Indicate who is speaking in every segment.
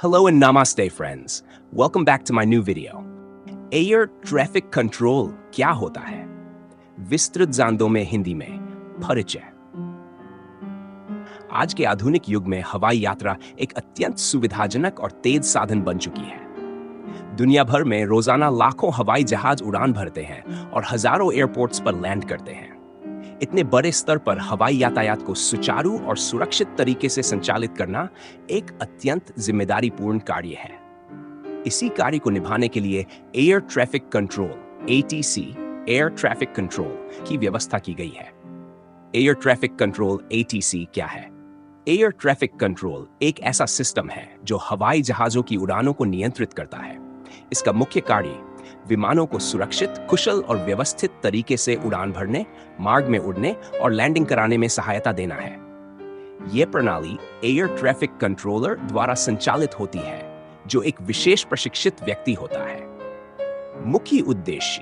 Speaker 1: Hello and namaste friends. Welcome back to my new video. Air traffic control क्या होता है? विस्तृत जानों में हिंदी में परिचय। आज के आधुनिक युग में हवाई यात्रा एक अत्यंत सुविधाजनक और तेज साधन बन चुकी है। दुनिया भर में रोजाना लाखों हवाई जहाज उड़ान भरते हैं और हजारों एयरपोर्ट्स पर लैंड करते हैं। इतने बड़े स्तर पर हवाई यातायात को सुचारू और सुरक्षित तरीके से संचालित करना एक अत्यंत जिम्मेदारीपूर्ण कार्य है। इसी कार्य को निभाने के लिए air traffic control (ATC) air traffic control की व्यवस्था की गई है। एयर ट्रैफिक कंट्रोल (ATC) क्या है? एयर ट्रैफिक कंट्रोल एक ऐसा सिस्टम है जो हवाई जहाजों की उड़ानों को नियंत्रित करता है। इसका मुख्य कार्य विमानों को सुरक्षित, कुशल और व्यवस्थित तरीके से उड़ान भरने, मार्ग में उड़ने और लैंडिंग कराने में सहायता देना है। यह प्रणाली एयर ट्रैफिक कंट्रोलर द्वारा संचालित होती है, जो एक विशेष प्रशिक्षित व्यक्ति होता है। मुख्य उद्देश्य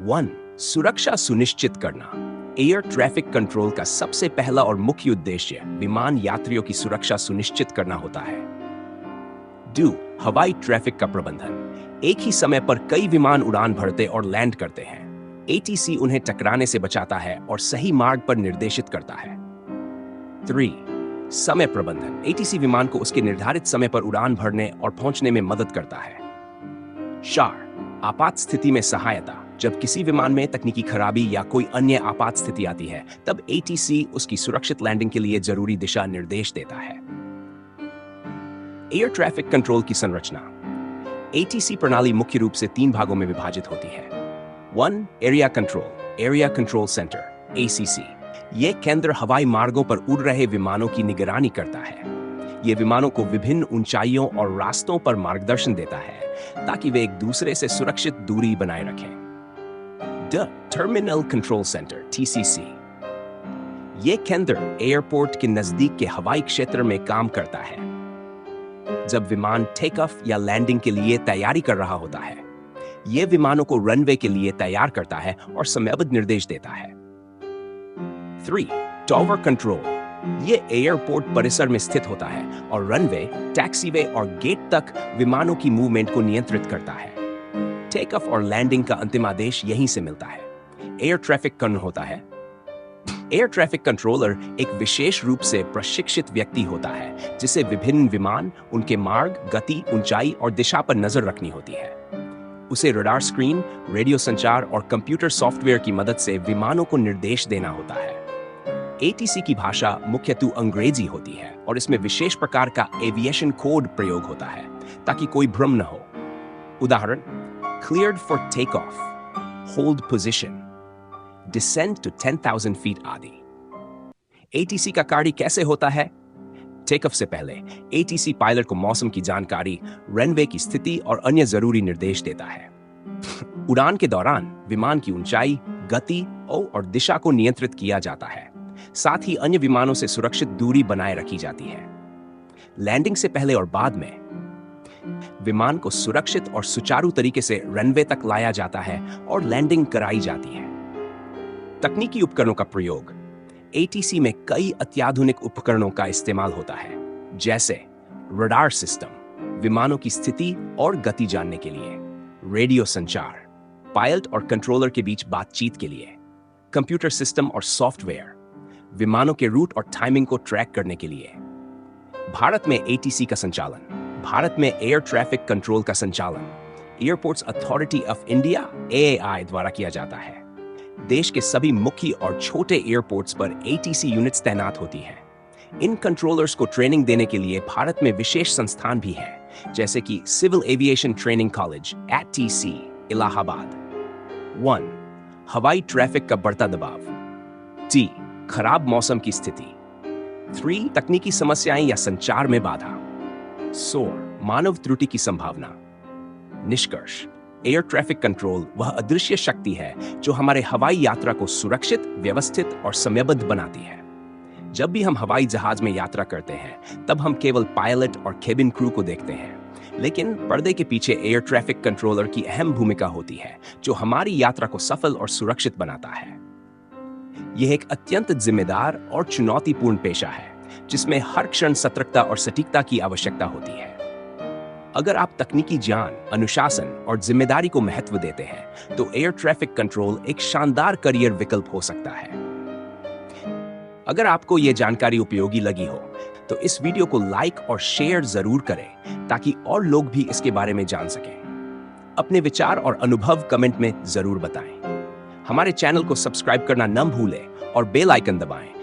Speaker 1: 1. सुरक्षा सुनिश्चित करना। एयर ट्रैफिक कंट्रोल का सबसे पहला और मुख्य उद्देश्य विमान यात्रियों की सुरक्षा सुनिश्चित करना होता है। 2. हवाई ट्रैफिक का प्रबंधन। एक ही समय पर कई विमान उड़ान भरते और लैंड करते हैं। ATC उन्हें टकराने से बचाता है और सही मार्ग पर निर्देशित करता है। 3. समय प्रबंधन। ATC विमान को उसके निर्धारित समय पर उड़ान भरने और पहुंचने में मदद करता है। 4. आपात स्थिति में सहायता। जब किसी विमान में तकनीकी खराबी या कोई अन्य आपात स्थिति आती है, तब ATC उसकी सुरक्षित लैंडिंग के लिए जरूरी दिशा निर्देश देता है। एयर ट्रैफिक कंट्रोल की संरचना। ATC प्रणाली मुख्य रूप से 3 भागों में विभाजित होती है। 1. Area control area control centre (ACC). यह केंद्र हवाई मार्गों पर उड़ रहे विमानों की निगरानी करता है। यह विमानों को विभिन्न ऊंचाइयों और रास्तों पर मार्गदर्शन देता है ताकि वे एक दूसरे से सुरक्षित दूरी बनाए रखें। Terminal control centre (TCC). यह केंद्र एयरपोर्ट के नजदीक के हवाई क्षेत्र में काम करता है। जब विमान टेक ऑफ या लैंडिंग के लिए तैयारी कर रहा होता है, यह विमानों को रनवे के लिए तैयार करता है और समयबद्ध निर्देश देता है। 3. Tower control. यह एयरपोर्ट परिसर में स्थित होता है और रनवे, टैक्सीवे और गेट तक विमानों की मूवमेंट को नियंत्रित करता है। टेक ऑफ और लैंडिंग का अंतिम आदेश यहीं से मिलता है। एयर ट्रैफिक कंट्रोल होता है। एयर ट्रैफिक कंट्रोलर एक विशेष रूप से प्रशिक्षित व्यक्ति होता है, जिसे विभिन्न विमान, उनके मार्ग, गति, ऊंचाई और दिशा पर नजर रखनी होती है। उसे रडार स्क्रीन, रेडियो संचार और कंप्यूटर सॉफ्टवेयर की मदद से विमानों को निर्देश देना होता है। ATC की भाषा मुख्यतः अंग्रेजी होती है और इसमें विशेष प्रकार का एविएशन कोड प्रयोग होता है ताकि कोई भ्रम न हो। उदाहरण: cleared for take off, hold position, descend to 10,000 feet आदि। ATC का कार्य कैसे होता है? टेक ऑफ से पहले ATC पायलट को मौसम की जानकारी, रनवे की स्थिति और अन्य जरूरी निर्देश देता है। उड़ान के दौरान विमान की ऊंचाई, गति और दिशा को नियंत्रित किया जाता है। साथ ही अन्य विमानों से सुरक्षित दूरी बनाए रखी जाती है। लैंडिंग से पहले और बाद में विमान को सुरक्षित और सुचारू तरीके से रनवे तक लाया जाता है और लैंडिंग कराई जाती है। तकनीकी उपकरणों का प्रयोग। ATC में कई अत्याधुनिक उपकरणों का इस्तेमाल होता है, जैसे रडार सिस्टम विमानों की स्थिति और गति जानने के लिए, रेडियो संचार पायलट और कंट्रोलर के बीच बातचीत के लिए, कंप्यूटर सिस्टम और सॉफ्टवेयर विमानों के रूट और टाइमिंग को ट्रैक करने के लिए। भारत में ATC का संचालन। भारत में एयर ट्रैफिक कंट्रोल का संचालन airports authority of India (AAI) द्वारा किया जाता है। देश के सभी मुख्य और छोटे एयरपोर्ट्स पर ATC यूनिट्स तैनात होती हैं। इन कंट्रोलर्स को ट्रेनिंग देने के लिए भारत में विशेष संस्थान भी हैं, जैसे कि civil aviation training college (ATC) Allahabad. 1. हवाई ट्रैफिक का बढ़ता दबाव। 2. खराब मौसम की स्थिति। 3. तकनीकी समस्याएं या संचार में बाधा। शोर, मानव त्रुटि की संभावना। निष्कर्ष: एयर ट्रैफिक कंट्रोल वह अदृश्य शक्ति है जो हमारे हवाई यात्रा को सुरक्षित, व्यवस्थित और समयबद्ध बनाती है। जब भी हम हवाई जहाज में यात्रा करते हैं, तब हम केवल पायलट और केबिन क्रू को देखते हैं, लेकिन पर्दे के पीछे एयर ट्रैफिक कंट्रोलर की अहम भूमिका होती है, जो हमारी यात्रा को सफल और सुरक्षित बनाता है। यह एक अत्यंत जिम्मेदार और चुनौतीपूर्ण पेशा है, जिसमें हर क्षण सतर्कता और सटीकता की आवश्यकता होती है। अगर आप तकनीकी ज्ञान, अनुशासन और जिम्मेदारी को महत्व देते हैं तो एयर ट्रैफिक कंट्रोल एक शानदार करियर विकल्प हो सकता है। अगर आपको यह जानकारी उपयोगी लगी हो तो इस वीडियो को लाइक और शेयर जरूर करें ताकि और लोग भी इसके बारे में जान सकें। अपने विचार और अनुभव कमेंट में जरूर बताएं। हमारे चैनल को सब्सक्राइब करना न भूलें और बेल आइकन दबाएं